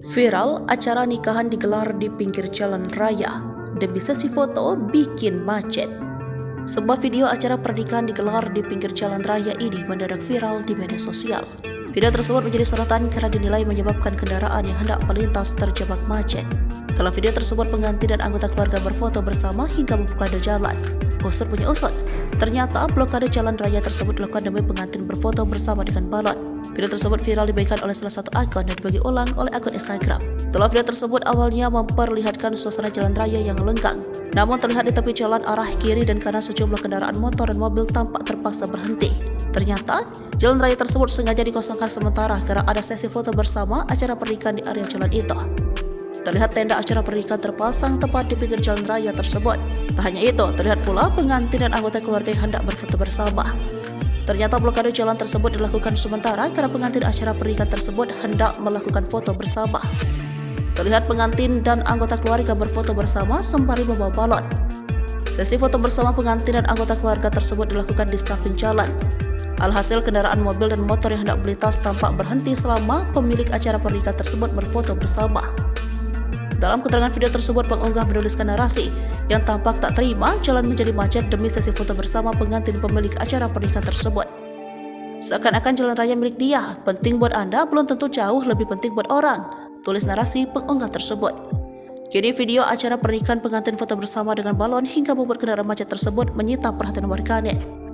Viral, acara nikahan digelar di pinggir jalan raya demi sesi foto bikin macet. Sebuah video acara pernikahan digelar di pinggir jalan raya ini mendadak viral di media sosial. Video tersebut menjadi sorotan karena dinilai menyebabkan kendaraan yang hendak melintas terjebak macet. Dalam video tersebut, pengantin dan anggota keluarga berfoto bersama hingga memblokade jalan. Usut punya usut, ternyata blokade jalan raya tersebut dilakukan demi pengantin berfoto bersama dengan balon. Video tersebut viral dibagikan oleh salah satu akun dan dibagi ulang oleh akun Instagram. Dalam video tersebut awalnya memperlihatkan suasana jalan raya yang lenggang. Namun terlihat di tepi jalan arah kiri dan kanan sejumlah kendaraan motor dan mobil tampak terpaksa berhenti. Ternyata, jalan raya tersebut sengaja dikosongkan sementara karena ada sesi foto bersama acara pernikahan di area jalan itu. Terlihat tenda acara pernikahan terpasang tepat di pinggir jalan raya tersebut. Tak hanya itu, terlihat pula pengantin dan anggota keluarga yang hendak berfoto bersama. Ternyata blokade jalan tersebut dilakukan sementara karena pengantin acara pernikahan tersebut hendak melakukan foto bersama. Terlihat pengantin dan anggota keluarga berfoto bersama sembari membawa balon. Sesi foto bersama pengantin dan anggota keluarga tersebut dilakukan di samping jalan. Alhasil kendaraan mobil dan motor yang hendak melintas tampak berhenti selama pemilik acara pernikahan tersebut berfoto bersama. Dalam keterangan video tersebut, pengunggah menuliskan narasi yang tampak tak terima jalan menjadi macet demi sesi foto bersama pengantin pemilik acara pernikahan tersebut. Seakan-akan jalan raya milik dia, penting buat Anda belum tentu jauh lebih penting buat orang, tulis narasi pengunggah tersebut. Kini video acara pernikahan pengantin foto bersama dengan balon hingga membuat kendaraan macet tersebut menyita perhatian warganet.